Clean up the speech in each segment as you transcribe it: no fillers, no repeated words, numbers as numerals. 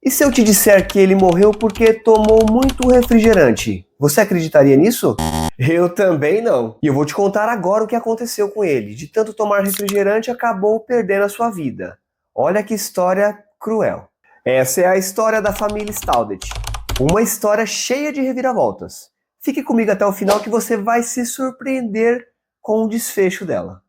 E se eu te disser que ele morreu porque tomou muito refrigerante? Você acreditaria nisso? Eu também não. E eu vou te contar agora o que aconteceu com ele. De tanto tomar refrigerante, acabou perdendo a sua vida. Olha que história cruel. Essa é a história da família Staudet. Uma história cheia de reviravoltas. Fique comigo até o final que você vai se surpreender com o desfecho dela.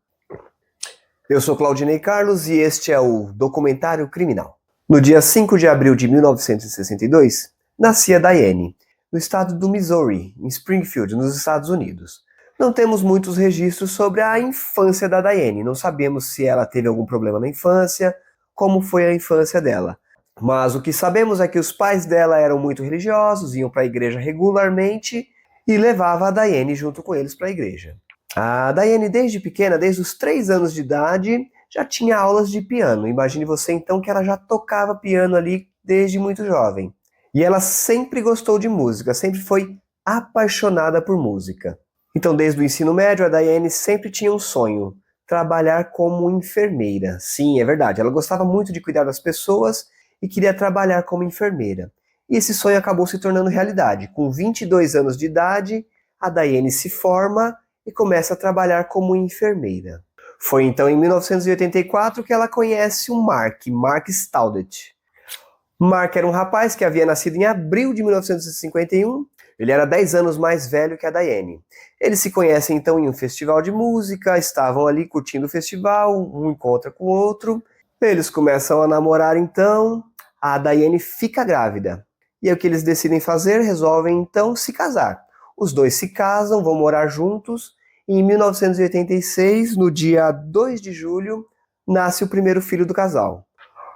Eu sou Claudinei Carlos e este é o Documentário Criminal. No dia 5 de abril de 1962, nascia Diane, no estado do Missouri, em Springfield, nos Estados Unidos. Não temos muitos registros sobre a infância da Diane, não sabemos se ela teve algum problema na infância, como foi a infância dela. Mas o que sabemos é que os pais dela eram muito religiosos, iam para a igreja regularmente e levava a Diane junto com eles para a igreja. A Diane, desde pequena, desde os 3 anos de idade, já tinha aulas de piano. Imagine você então que ela já tocava piano ali desde muito jovem. E ela sempre gostou de música, sempre foi apaixonada por música. Então, desde o ensino médio, a Diane sempre tinha um sonho: trabalhar como enfermeira. Sim, é verdade, ela gostava muito de cuidar das pessoas e queria trabalhar como enfermeira. E esse sonho acabou se tornando realidade. Com 22 anos de idade, a Diane se forma e começa a trabalhar como enfermeira. Foi então em 1984 que ela conhece o Mark Staudet. Mark era um rapaz que havia nascido em abril de 1951. Ele era 10 anos mais velho que a Diane. Eles se conhecem então em um festival de música, estavam ali curtindo o festival, um encontra com o outro. Eles começam a namorar então, a Diane fica grávida. E aí o que eles decidem fazer? Resolvem então se casar. Os dois se casam, vão morar juntos. E em 1986, no dia 2 de julho, nasce o primeiro filho do casal.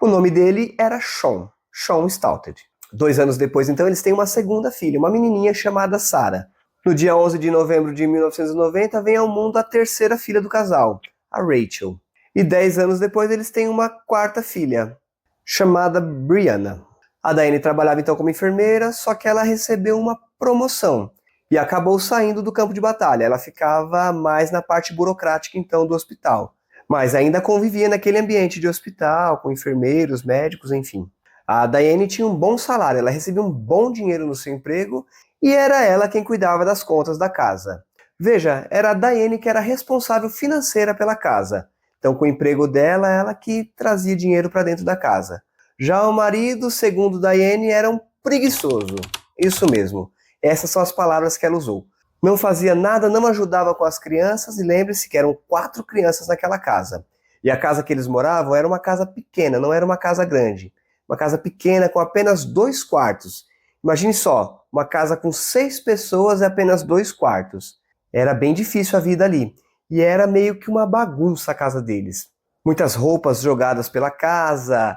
O nome dele era Sean Staudet. 2 anos depois, então, eles têm uma segunda filha, uma menininha chamada Sarah. No dia 11 de novembro de 1990, vem ao mundo a terceira filha do casal, a Rachel. E 10 anos depois, eles têm uma quarta filha, chamada Brianna. A Diane trabalhava então como enfermeira, só que ela recebeu uma promoção e acabou saindo do campo de batalha. Ela ficava mais na parte burocrática então do hospital, mas ainda convivia naquele ambiente de hospital, com enfermeiros, médicos, enfim. A Diane tinha um bom salário, ela recebia um bom dinheiro no seu emprego e era ela quem cuidava das contas da casa. Veja, era a Diane que era responsável financeira pela casa. Então, com o emprego dela, ela que trazia dinheiro para dentro da casa. Já o marido, segundo Diane, era um preguiçoso. Isso mesmo. Essas são as palavras que ela usou. Não fazia nada, não ajudava com as crianças, e lembre-se que eram 4 crianças naquela casa. E a casa que eles moravam era uma casa pequena, não era uma casa grande. Uma casa pequena com apenas 2 quartos. Imagine só, uma casa com 6 pessoas e apenas 2 quartos. Era bem difícil a vida ali. E era meio que uma bagunça a casa deles. Muitas roupas jogadas pela casa,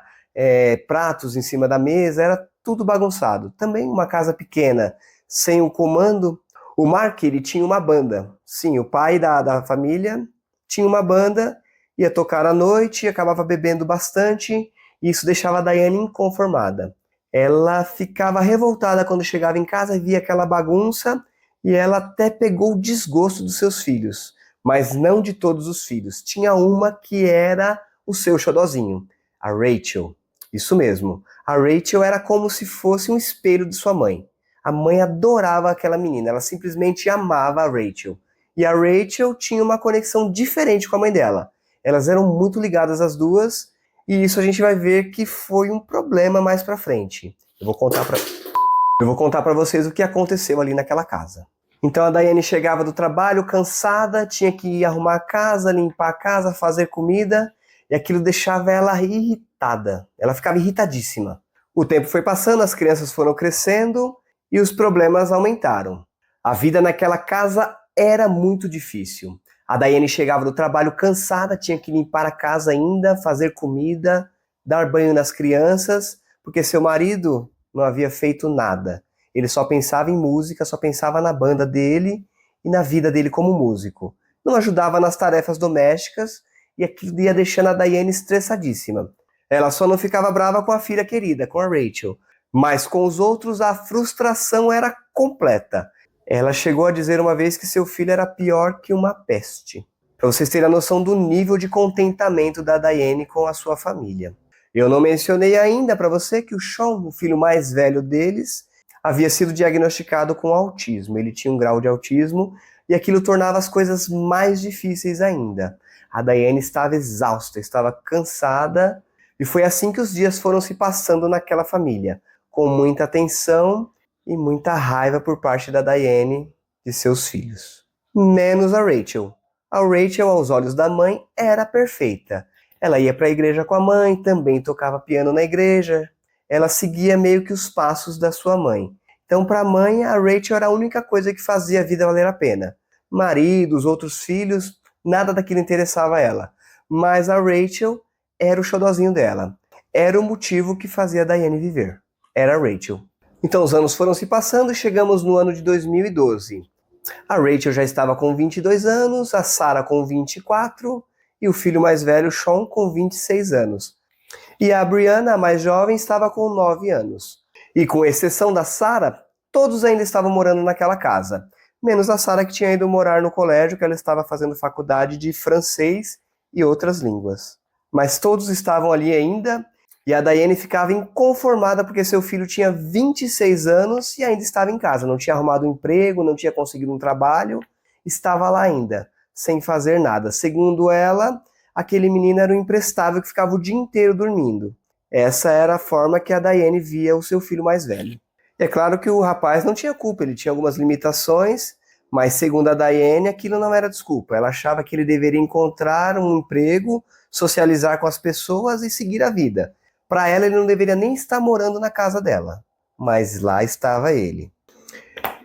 pratos em cima da mesa, era tudo bagunçado. Também uma casa pequena, sem o comando. O Mark, ele tinha uma banda. Sim, o pai da família tinha uma banda, ia tocar à noite, acabava bebendo bastante, e isso deixava a Diane inconformada. Ela ficava revoltada quando chegava em casa e via aquela bagunça, e ela até pegou o desgosto dos seus filhos, mas não de todos os filhos. Tinha uma que era o seu xodozinho, a Rachel. Isso mesmo, a Rachel era como se fosse um espelho de sua mãe. A mãe adorava aquela menina, ela simplesmente amava a Rachel. E a Rachel tinha uma conexão diferente com a mãe dela. Elas eram muito ligadas as duas, e isso a gente vai ver que foi um problema mais pra frente. Eu vou contar pra vocês o que aconteceu ali naquela casa. Então a Diane chegava do trabalho cansada, tinha que ir arrumar a casa, limpar a casa, fazer comida, e aquilo deixava ela irritada. Ela ficava irritadíssima. O tempo foi passando, as crianças foram crescendo, e os problemas aumentaram. A vida naquela casa era muito difícil. A Diane chegava do trabalho cansada, tinha que limpar a casa ainda, fazer comida, dar banho nas crianças, porque seu marido não havia feito nada. Ele só pensava em música, só pensava na banda dele e na vida dele como músico. Não ajudava nas tarefas domésticas e aquilo ia deixando a Diane estressadíssima. Ela só não ficava brava com a filha querida, com a Rachel. Mas com os outros a frustração era completa. Ela chegou a dizer uma vez que seu filho era pior que uma peste. Para vocês terem a noção do nível de contentamento da Diane com a sua família. Eu não mencionei ainda para você que o Sean, o filho mais velho deles, havia sido diagnosticado com autismo. Ele tinha um grau de autismo e aquilo tornava as coisas mais difíceis ainda. A Diane estava exausta, estava cansada e foi assim que os dias foram se passando naquela família, com muita tensão e muita raiva por parte da Diane de seus filhos. Menos a Rachel. A Rachel, aos olhos da mãe, era perfeita. Ela ia para a igreja com a mãe, também tocava piano na igreja. Ela seguia meio que os passos da sua mãe. Então, para a mãe, a Rachel era a única coisa que fazia a vida valer a pena. Marido, os outros filhos, nada daquilo interessava ela. Mas a Rachel era o xodozinho dela. Era o motivo que fazia a Diane viver. Era a Rachel. Então, os anos foram se passando e chegamos no ano de 2012. A Rachel já estava com 22 anos, a Sarah com 24 e o filho mais velho, Sean, com 26 anos. E a Brianna, a mais jovem, estava com 9 anos. E com exceção da Sarah, todos ainda estavam morando naquela casa. Menos a Sarah, que tinha ido morar no colégio, que ela estava fazendo faculdade de francês e outras línguas. Mas todos estavam ali ainda, e a Diane ficava inconformada porque seu filho tinha 26 anos e ainda estava em casa. Não tinha arrumado um emprego, não tinha conseguido um trabalho, estava lá ainda, sem fazer nada. Segundo ela, aquele menino era um imprestável que ficava o dia inteiro dormindo. Essa era a forma que a Diane via o seu filho mais velho. E é claro que o rapaz não tinha culpa, ele tinha algumas limitações, mas segundo a Diane, aquilo não era desculpa. Ela achava que ele deveria encontrar um emprego, socializar com as pessoas e seguir a vida. Para ela, ele não deveria nem estar morando na casa dela, mas lá estava ele.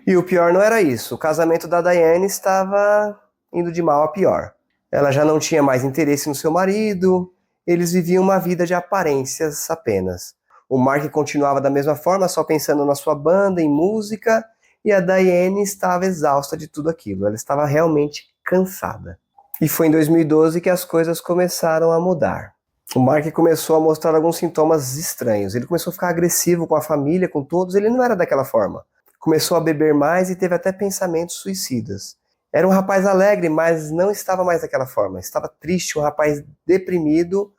E o pior não era isso, o casamento da Diane estava indo de mal a pior. Ela já não tinha mais interesse no seu marido, eles viviam uma vida de aparências apenas. O Mark continuava da mesma forma, só pensando na sua banda, em música, e a Diane estava exausta de tudo aquilo, ela estava realmente cansada. E foi em 2012 que as coisas começaram a mudar. O Mark começou a mostrar alguns sintomas estranhos, ele começou a ficar agressivo com a família, com todos, ele não era daquela forma. Começou a beber mais e teve até pensamentos suicidas. Era um rapaz alegre, mas não estava mais daquela forma. Estava triste, um rapaz deprimido.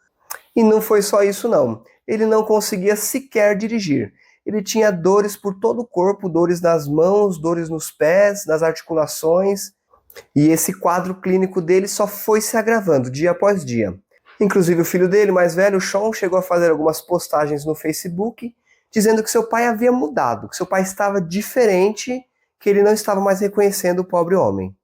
E não foi só isso não. Ele não conseguia sequer dirigir. Ele tinha dores por todo o corpo, dores nas mãos, dores nos pés, nas articulações. E esse quadro clínico dele só foi se agravando dia após dia. Inclusive o filho dele, mais velho, o Sean, chegou a fazer algumas postagens no Facebook dizendo que seu pai havia mudado, que seu pai estava diferente, que ele não estava mais reconhecendo o pobre homem.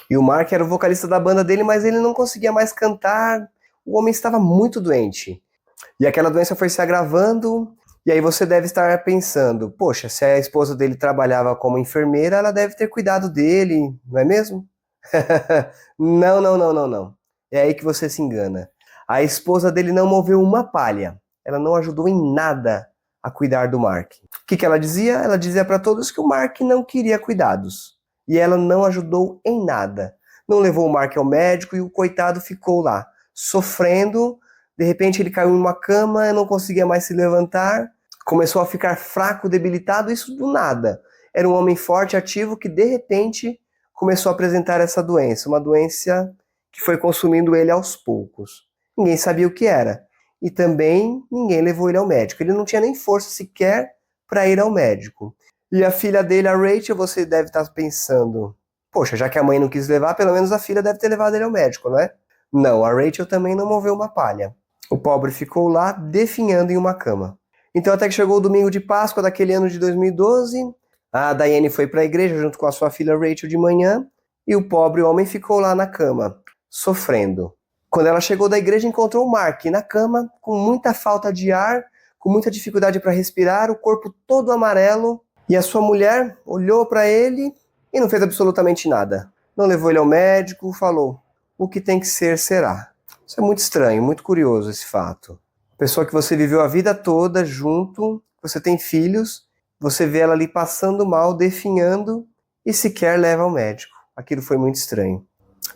E o Mark era o vocalista da banda dele, mas ele não conseguia mais cantar. O homem estava muito doente. E aquela doença foi se agravando. E aí você deve estar pensando, poxa, se a esposa dele trabalhava como enfermeira, ela deve ter cuidado dele, não é mesmo? Não, não, não, não, não. É aí que você se engana. A esposa dele não moveu uma palha. Ela não ajudou em nada a cuidar do Mark. O que ela dizia? Ela dizia para todos que o Mark não queria cuidados. E ela não ajudou em nada. Não levou o Mark ao médico e o coitado ficou lá, sofrendo. De repente ele caiu em uma cama, não conseguia mais se levantar, começou a ficar fraco, debilitado, isso do nada. Era um homem forte, ativo, que de repente começou a apresentar essa doença, uma doença que foi consumindo ele aos poucos. Ninguém sabia o que era. E também ninguém levou ele ao médico. Ele não tinha nem força sequer para ir ao médico. E a filha dele, a Rachel, você deve estar pensando, poxa, já que a mãe não quis levar, pelo menos a filha deve ter levado ele ao médico, não é? Não, a Rachel também não moveu uma palha. O pobre ficou lá, definhando em uma cama. Então até que chegou o domingo de Páscoa daquele ano de 2012, a Diane foi para a igreja junto com a sua filha Rachel de manhã, e o pobre homem ficou lá na cama, sofrendo. Quando ela chegou da igreja, encontrou o Mark na cama, com muita falta de ar, com muita dificuldade para respirar, o corpo todo amarelo, e a sua mulher olhou para ele e não fez absolutamente nada. Não levou ele ao médico, falou, o que tem que ser, será. Isso é muito estranho, muito curioso esse fato. Pessoa que você viveu a vida toda junto, você tem filhos, você vê ela ali passando mal, definhando e sequer leva ao médico. Aquilo foi muito estranho.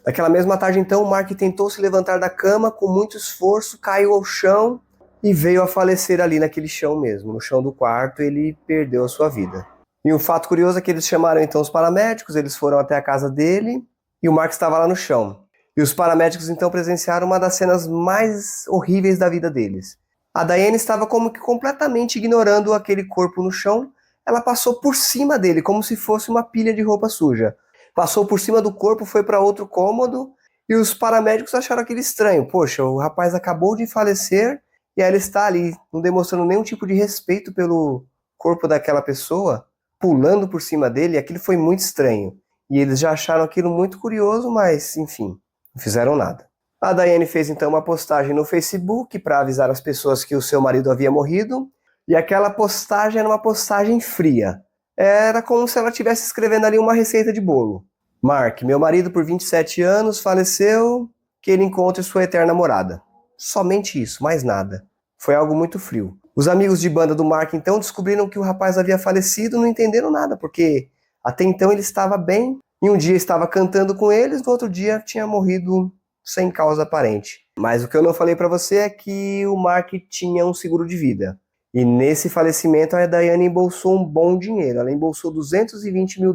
Naquela mesma tarde, então, o Mark tentou se levantar da cama com muito esforço, caiu ao chão e veio a falecer ali naquele chão mesmo. No chão do quarto, ele perdeu a sua vida. E um fato curioso é que eles chamaram então os paramédicos, eles foram até a casa dele e o Mark estava lá no chão. E os paramédicos então presenciaram uma das cenas mais horríveis da vida deles. A Daiane estava como que completamente ignorando aquele corpo no chão. Ela passou por cima dele, como se fosse uma pilha de roupa suja. Passou por cima do corpo, foi para outro cômodo e os paramédicos acharam aquilo estranho. Poxa, o rapaz acabou de falecer e ela está ali, não demonstrando nenhum tipo de respeito pelo corpo daquela pessoa, pulando por cima dele. Aquilo foi muito estranho. E eles já acharam aquilo muito curioso, mas enfim, não fizeram nada. A Daiane fez então uma postagem no Facebook para avisar as pessoas que o seu marido havia morrido, e aquela postagem era uma postagem fria. Era como se ela estivesse escrevendo ali uma receita de bolo. Mark, meu marido por 27 anos faleceu, que ele encontre sua eterna morada. Somente isso, mais nada. Foi algo muito frio. Os amigos de banda do Mark então descobriram que o rapaz havia falecido, não entenderam nada, porque até então ele estava bem, e um dia estava cantando com eles, no outro dia tinha morrido sem causa aparente. Mas o que eu não falei para você é que o Mark tinha um seguro de vida. E nesse falecimento a Daiane embolsou um bom dinheiro. Ela embolsou $220 mil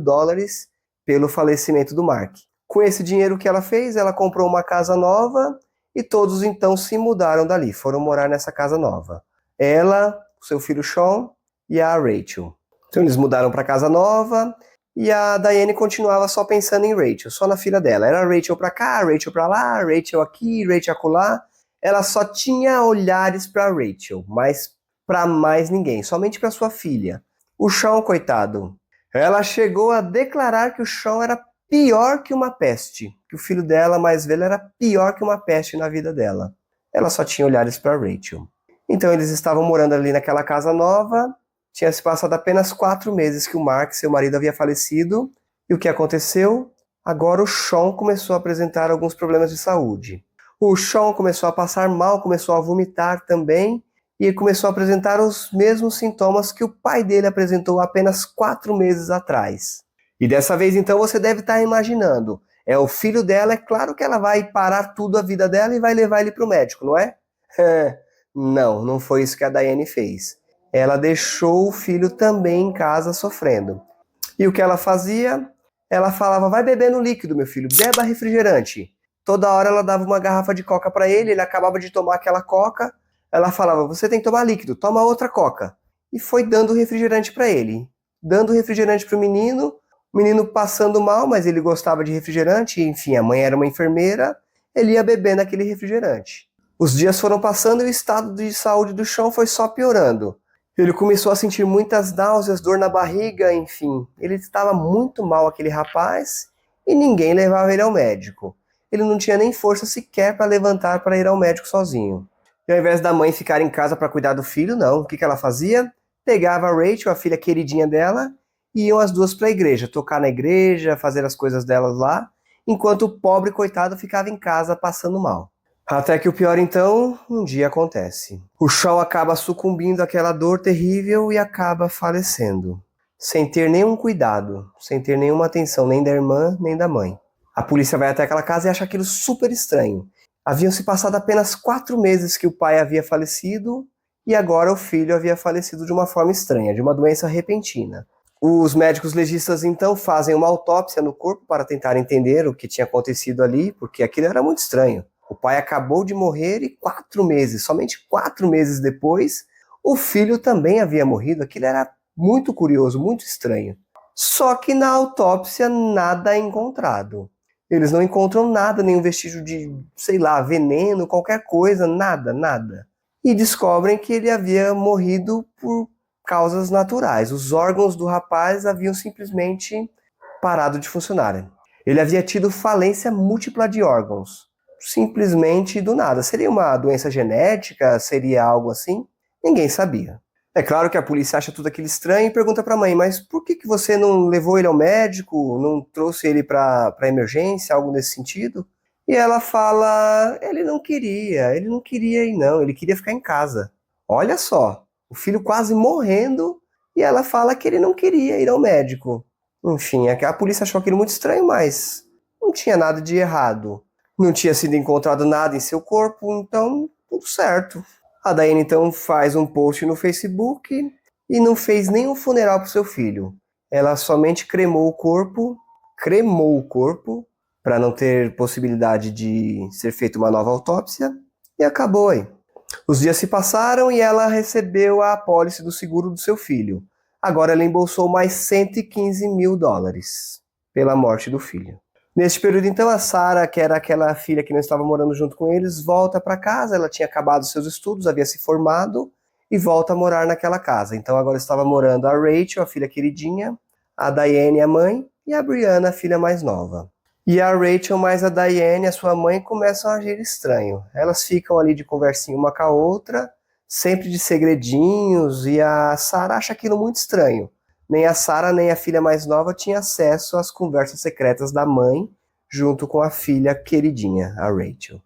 pelo falecimento do Mark. Com esse dinheiro que ela fez, ela comprou uma casa nova e todos então se mudaram dali, foram morar nessa casa nova. Ela, o seu filho Sean e a Rachel. Então eles mudaram para casa nova e a Daiane continuava só pensando em Rachel, só na filha dela. Era Rachel para cá, Rachel para lá, Rachel aqui, Rachel acolá. Ela só tinha olhares para Rachel, mas para mais ninguém, somente para sua filha. O Sean, coitado. Ela chegou a declarar que o Sean era pior que uma peste, que o filho dela mais velho era pior que uma peste na vida dela. Ela só tinha olhares para Rachel. Então eles estavam morando ali naquela casa nova. Tinha se passado apenas 4 meses que o Mark, seu marido, havia falecido. E o que aconteceu? Agora o Sean começou a apresentar alguns problemas de saúde. O Sean começou a passar mal, começou a vomitar também. E começou a apresentar os mesmos sintomas que o pai dele apresentou apenas 4 meses atrás. E dessa vez, então, você deve estar imaginando. É o filho dela, é claro que ela vai parar tudo a vida dela e vai levar ele para o médico, não é? Não, não foi isso que a Daiane fez. Ela deixou o filho também em casa sofrendo. E o que ela fazia? Ela falava, vai bebendo líquido, meu filho, beba refrigerante. Toda hora ela dava uma garrafa de coca para ele, ele acabava de tomar aquela coca. Ela falava, você tem que tomar líquido, toma outra coca. E foi dando refrigerante para ele. Dando refrigerante para o menino passando mal, mas ele gostava de refrigerante, enfim, a mãe era uma enfermeira, ele ia bebendo aquele refrigerante. Os dias foram passando e o estado de saúde do Sean foi só piorando. Ele começou a sentir muitas náuseas, dor na barriga, enfim. Ele estava muito mal, aquele rapaz, e ninguém levava ele ao médico. Ele não tinha nem força sequer para levantar para ir ao médico sozinho. E ao invés da mãe ficar em casa para cuidar do filho, não. O que ela fazia? Pegava a Rachel, a filha queridinha dela, e iam as duas para a igreja, tocar na igreja, fazer as coisas delas lá, enquanto o pobre coitado ficava em casa passando mal. Até que o pior então, um dia acontece. O Sean acaba sucumbindo àquela dor terrível e acaba falecendo. Sem ter nenhum cuidado, sem ter nenhuma atenção nem da irmã nem da mãe. A polícia vai até aquela casa e acha aquilo super estranho. Haviam se passado apenas 4 meses que o pai havia falecido e agora o filho havia falecido de uma forma estranha, de uma doença repentina. Os médicos legistas então fazem uma autópsia no corpo para tentar entender o que tinha acontecido ali, porque aquilo era muito estranho. O pai acabou de morrer e 4 meses, somente 4 meses depois, o filho também havia morrido. Aquilo era muito curioso, muito estranho. Só que na autópsia nada é encontrado. Eles não encontram nada, nenhum vestígio de, sei lá, veneno, qualquer coisa, nada, nada. E descobrem que ele havia morrido por causas naturais. Os órgãos do rapaz haviam simplesmente parado de funcionar. Ele havia tido falência múltipla de órgãos. Simplesmente do nada. Seria uma doença genética? Seria algo assim? Ninguém sabia. É claro que a polícia acha tudo aquilo estranho e pergunta para a mãe, mas por que você não levou ele ao médico, não trouxe ele para emergência, algo nesse sentido? E ela fala, ele não queria ir não, ele queria ficar em casa. Olha só, o filho quase morrendo e ela fala que ele não queria ir ao médico. Enfim, a polícia achou aquilo muito estranho, mas não tinha nada de errado. Não tinha sido encontrado nada em seu corpo, então tudo certo. A Daiane então faz um post no Facebook e não fez nenhum funeral para o seu filho. Ela somente cremou o corpo para não ter possibilidade de ser feita uma nova autópsia e acabou aí. Os dias se passaram e ela recebeu a apólice do seguro do seu filho. Agora ela embolsou mais 115 mil dólares pela morte do filho. Neste período, então, a Sarah, que era aquela filha que não estava morando junto com eles, volta para casa. Ela tinha acabado seus estudos, havia se formado e volta a morar naquela casa. Então agora estava morando a Rachel, a filha queridinha, a Diane, a mãe, e a Brianna, a filha mais nova. E a Rachel mais a Diane, a sua mãe, começam a agir estranho. Elas ficam ali de conversinha uma com a outra, sempre de segredinhos, e a Sarah acha aquilo muito estranho. Nem a Sarah, nem a filha mais nova tinha acesso às conversas secretas da mãe, junto com a filha queridinha, a Rachel.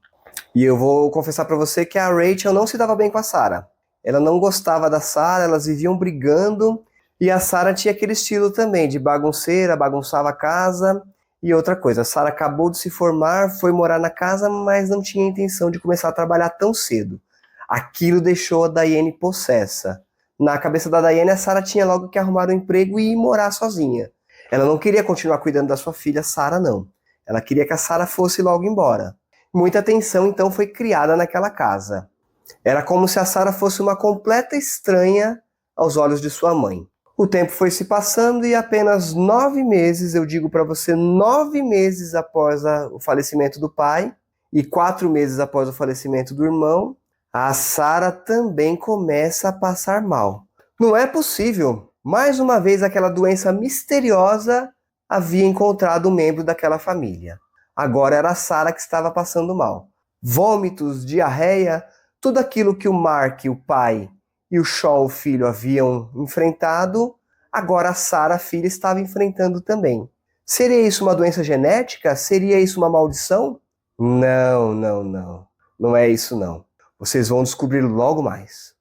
E eu vou confessar para você que a Rachel não se dava bem com a Sarah. Ela não gostava da Sarah, elas viviam brigando, e a Sarah tinha aquele estilo também, de bagunceira, bagunçava a casa. E outra coisa, a Sarah acabou de se formar, foi morar na casa, mas não tinha intenção de começar a trabalhar tão cedo. Aquilo deixou a Diane possessa. Na cabeça da Diane, a Sarah tinha logo que arrumar um emprego e ir morar sozinha. Ela não queria continuar cuidando da sua filha, Sarah, não. Ela queria que a Sarah fosse logo embora. Muita tensão, então, foi criada naquela casa. Era como se a Sarah fosse uma completa estranha aos olhos de sua mãe. O tempo foi se passando e apenas 9 meses, eu digo para você, 9 meses após o falecimento do pai e 4 meses após o falecimento do irmão, a Sarah também começa a passar mal. Não é possível. Mais uma vez, aquela doença misteriosa havia encontrado um membro daquela família. Agora era a Sarah que estava passando mal. Vômitos, diarreia, tudo aquilo que o Mark, o pai, e o Sean, o filho, haviam enfrentado, agora a Sarah, a filha, estava enfrentando também. Seria isso uma doença genética? Seria isso uma maldição? Não, não, não. Não é isso, não. Vocês vão descobrir logo mais.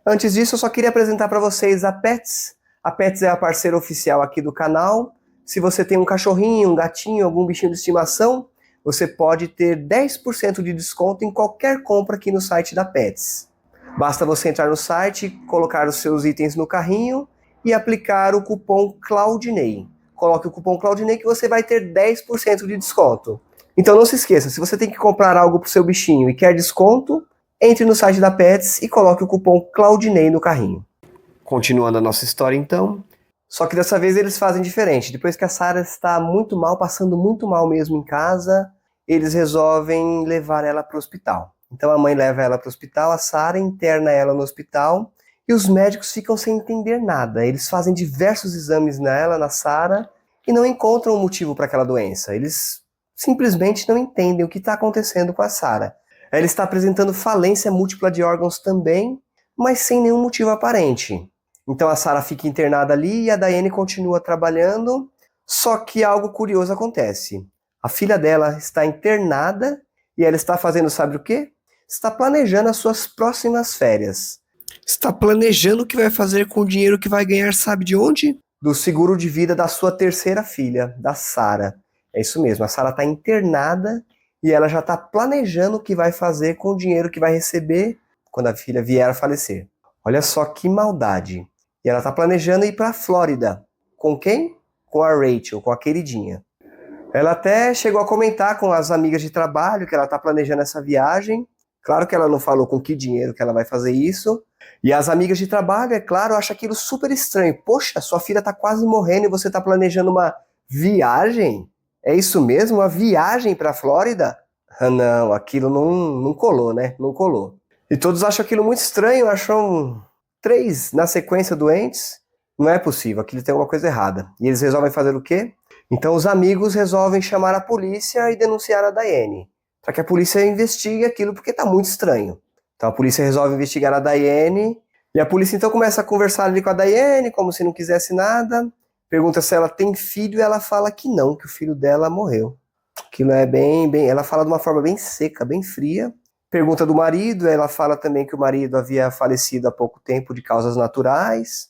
Antes disso, eu só queria apresentar para vocês a Pets. A Pets é a parceira oficial aqui do canal. Se você tem um cachorrinho, um gatinho, algum bichinho de estimação, você pode ter 10% de desconto em qualquer compra aqui no site da Pets. Basta você entrar no site, colocar os seus itens no carrinho e aplicar o cupom Claudinei. Coloque o cupom Claudinei que você vai ter 10% de desconto. Então não se esqueça, se você tem que comprar algo para o seu bichinho e quer desconto, entre no site da Pets e coloque o cupom Claudinei no carrinho. Continuando a nossa história então, só que dessa vez eles fazem diferente. Depois que a Sarah está muito mal, passando muito mal mesmo em casa, eles resolvem levar ela para o hospital. Então a mãe leva ela para o hospital, a Sarah interna ela no hospital e os médicos ficam sem entender nada. Eles fazem diversos exames nela, na Sarah, e não encontram um motivo para aquela doença. Eles simplesmente não entendem o que está acontecendo com a Sarah. Ela está apresentando falência múltipla de órgãos também, mas sem nenhum motivo aparente. Então a Sarah fica internada ali e a Diane continua trabalhando, só que algo curioso acontece. A filha dela está internada e ela está fazendo, sabe o quê? Está planejando as suas próximas férias. Está planejando o que vai fazer com o dinheiro que vai ganhar, sabe de onde? Do seguro de vida da sua terceira filha, da Sarah. É isso mesmo, a Sarah está internada e ela já está planejando o que vai fazer com o dinheiro que vai receber quando a filha vier a falecer. Olha só que maldade. E ela está planejando ir para a Flórida. Com quem? Com a Rachel, com a queridinha. Ela até chegou a comentar com as amigas de trabalho que ela está planejando essa viagem. Claro que ela não falou com que dinheiro que ela vai fazer isso. E as amigas de trabalho, é claro, acham aquilo super estranho. Poxa, sua filha está quase morrendo e você está planejando uma viagem? É isso mesmo? Uma viagem para a Flórida? Ah, não, aquilo não colou, né? Não colou. E todos acham aquilo muito estranho, acham 3 na sequência doentes. Não é possível, aquilo tem alguma coisa errada. E eles resolvem fazer o quê? Então os amigos resolvem chamar a polícia e denunciar a Diane, para que a polícia investigue aquilo porque está muito estranho. Então a polícia resolve investigar a Diane, e a polícia então começa a conversar ali com a Diane, como se não quisesse nada, pergunta se ela tem filho e ela fala que não, que o filho dela morreu. Aquilo é ela fala de uma forma bem seca, bem fria. Pergunta do marido, ela fala também que o marido havia falecido há pouco tempo de causas naturais.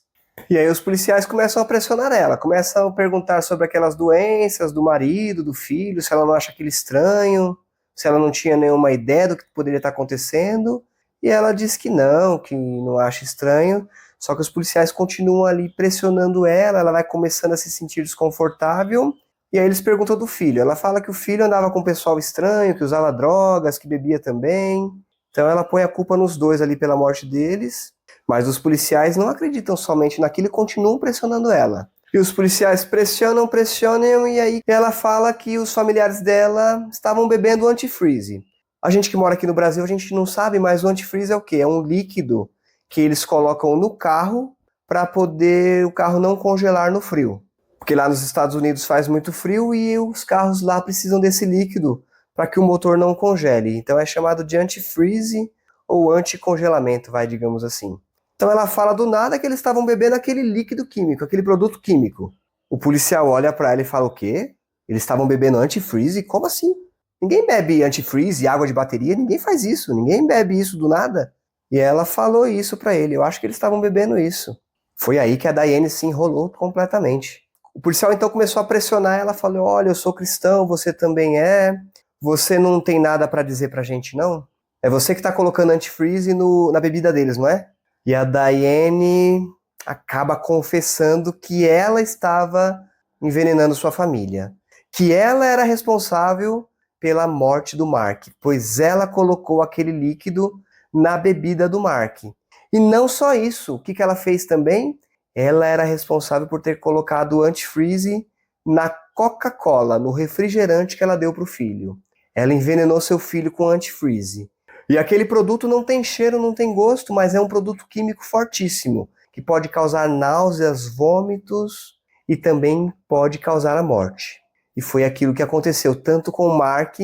E aí os policiais começam a pressionar ela, começam a perguntar sobre aquelas doenças do marido, do filho, se ela não acha aquilo estranho, se ela não tinha nenhuma ideia do que poderia estar acontecendo. E ela diz que não acha estranho, só que os policiais continuam ali pressionando ela vai começando a se sentir desconfortável, e aí eles perguntam do filho. Ela fala que o filho andava com um pessoal estranho, que usava drogas, que bebia também. Então ela põe a culpa nos dois ali pela morte deles, mas os policiais não acreditam somente naquilo e continuam pressionando ela. E os policiais pressionam, pressionam, e aí ela fala que os familiares dela estavam bebendo antifreeze. A gente que mora aqui no Brasil, a gente não sabe, mas o antifreeze é o quê? É um líquido que eles colocam no carro para poder o carro não congelar no frio. Porque lá nos Estados Unidos faz muito frio e os carros lá precisam desse líquido para que o motor não congele. Então é chamado de antifreeze ou anticongelamento, digamos assim. Então ela fala do nada que eles estavam bebendo aquele líquido químico, aquele produto químico. O policial olha para ela e fala: o quê? Eles estavam bebendo antifreeze? Como assim? Ninguém bebe antifreeze, água de bateria, ninguém faz isso, ninguém bebe isso do nada. E ela falou isso para ele: eu acho que eles estavam bebendo isso. Foi aí que a Daiane se enrolou completamente. O policial então começou a pressionar ela, falou: olha, eu sou cristão, você também é. Você não tem nada para dizer pra gente, não? É você que tá colocando antifreeze na bebida deles, não é? E a Daiane acaba confessando que ela estava envenenando sua família. Que ela era responsável pela morte do Mark, pois ela colocou aquele líquido na bebida do Mark. E não só isso, o que ela fez também? Ela era responsável por ter colocado o antifreeze na Coca-Cola, no refrigerante que ela deu para o filho. Ela envenenou seu filho com antifreeze. E aquele produto não tem cheiro, não tem gosto, mas é um produto químico fortíssimo, que pode causar náuseas, vômitos e também pode causar a morte. E foi aquilo que aconteceu tanto com o Mark,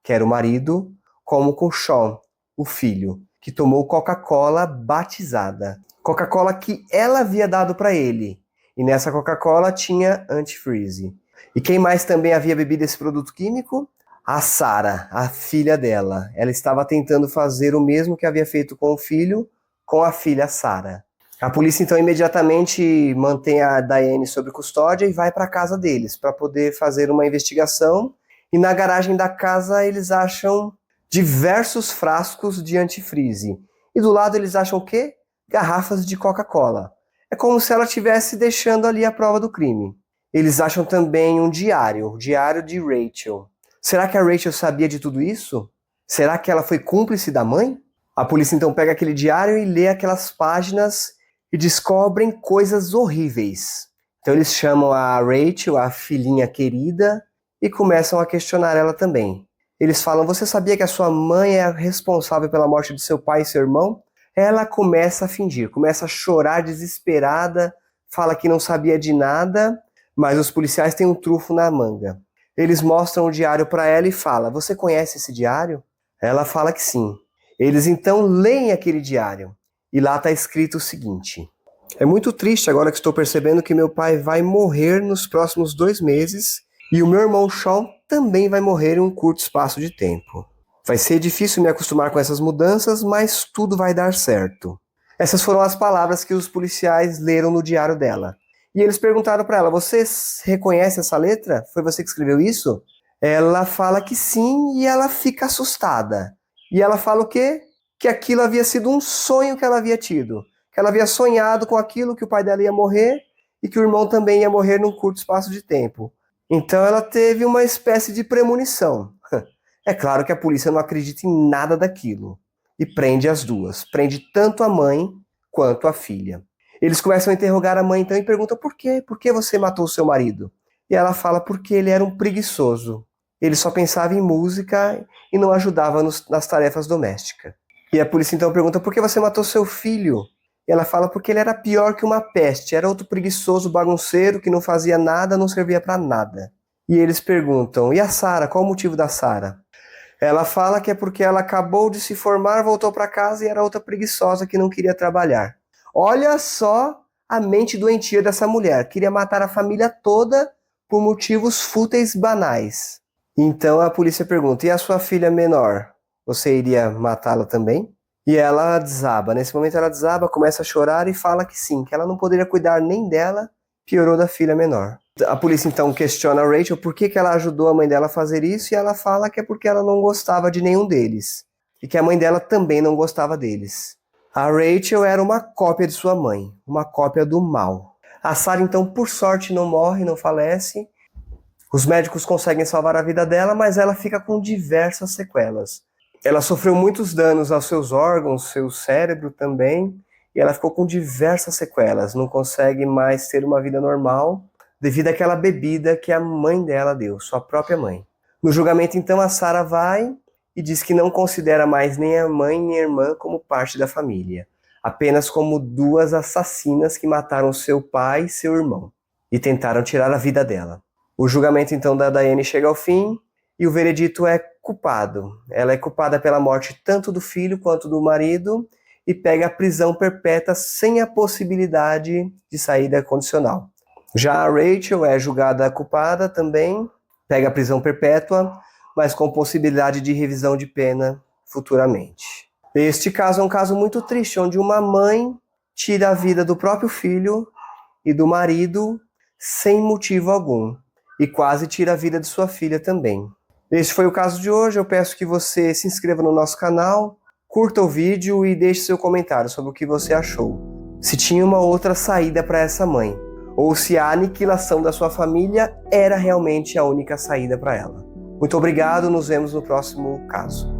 que era o marido, como com Sean, o filho, que tomou Coca-Cola batizada. Coca-Cola que ela havia dado para ele. E nessa Coca-Cola tinha antifreeze. E quem mais também havia bebido esse produto químico? A Sarah, a filha dela. Ela estava tentando fazer o mesmo que havia feito com o filho, com a filha Sarah. A polícia então imediatamente mantém a Daiane sob custódia e vai para a casa deles para poder fazer uma investigação. E na garagem da casa eles acham diversos frascos de antifreeze. E do lado eles acham o quê? Garrafas de Coca-Cola. É como se ela estivesse deixando ali a prova do crime. Eles acham também um diário, o diário de Rachel. Será que a Rachel sabia de tudo isso? Será que ela foi cúmplice da mãe? A polícia então pega aquele diário e lê aquelas páginas e descobrem coisas horríveis. Então eles chamam a Rachel, a filhinha querida, e começam a questionar ela também. Eles falam: você sabia que a sua mãe é a responsável pela morte do seu pai e seu irmão? Ela começa a fingir, começa a chorar desesperada, fala que não sabia de nada, mas os policiais têm um trunfo na manga. Eles mostram o diário para ela e falam: você conhece esse diário? Ela fala que sim. Eles então leem aquele diário e lá está escrito o seguinte: é muito triste agora que estou percebendo que meu pai vai morrer nos próximos 2 meses e o meu irmão Sean também vai morrer em um curto espaço de tempo. Vai ser difícil me acostumar com essas mudanças, mas tudo vai dar certo. Essas foram as palavras que os policiais leram no diário dela. E eles perguntaram para ela: você reconhece essa letra? Foi você que escreveu isso? Ela fala que sim e ela fica assustada. E ela fala o quê? Que aquilo havia sido um sonho que ela havia tido. Que ela havia sonhado com aquilo, que o pai dela ia morrer e que o irmão também ia morrer num curto espaço de tempo. Então ela teve uma espécie de premonição. É claro que a polícia não acredita em nada daquilo e prende as duas. Prende tanto a mãe quanto a filha. Eles começam a interrogar a mãe então e perguntam: por quê? Por que você matou o seu marido? E ela fala: porque ele era um preguiçoso. Ele só pensava em música e não ajudava nas tarefas domésticas. E a polícia então pergunta: por que você matou seu filho? E ela fala: porque ele era pior que uma peste, era outro preguiçoso bagunceiro que não fazia nada, não servia para nada. E eles perguntam: e a Sarah? Qual o motivo da Sarah? Ela fala que é porque ela acabou de se formar, voltou para casa e era outra preguiçosa que não queria trabalhar. Olha só a mente doentia dessa mulher. Queria matar a família toda por motivos fúteis banais. Então a polícia pergunta: e a sua filha menor? Você iria matá-la também? E ela desaba. Nesse momento ela desaba, começa a chorar e fala que sim, que ela não poderia cuidar nem dela, piorou da filha menor. A polícia então questiona a Rachel por que ela ajudou a mãe dela a fazer isso, e ela fala que é porque ela não gostava de nenhum deles. E que a mãe dela também não gostava deles. A Rachel era uma cópia de sua mãe, uma cópia do mal. A Sarah então, por sorte, não morre, não falece. Os médicos conseguem salvar a vida dela, mas ela fica com diversas sequelas. Ela sofreu muitos danos aos seus órgãos, seu cérebro também, e ela ficou com diversas sequelas, não consegue mais ter uma vida normal devido àquela bebida que a mãe dela deu, sua própria mãe. No julgamento, então, a Sarah vai e diz que não considera mais nem a mãe nem a irmã como parte da família, apenas como duas assassinas que mataram seu pai e seu irmão e tentaram tirar a vida dela. O julgamento, então, da Diane chega ao fim e o veredito é culpado. Ela é culpada pela morte tanto do filho quanto do marido e pega a prisão perpétua sem a possibilidade de saída condicional. Já a Rachel é julgada culpada também, pega a prisão perpétua, mas com possibilidade de revisão de pena futuramente. Este caso é um caso muito triste, onde uma mãe tira a vida do próprio filho e do marido sem motivo algum, e quase tira a vida de sua filha também. Este foi o caso de hoje. Eu peço que você se inscreva no nosso canal, curta o vídeo e deixe seu comentário sobre o que você achou. Se tinha uma outra saída para essa mãe, ou se a aniquilação da sua família era realmente a única saída para ela. Muito obrigado, nos vemos no próximo caso.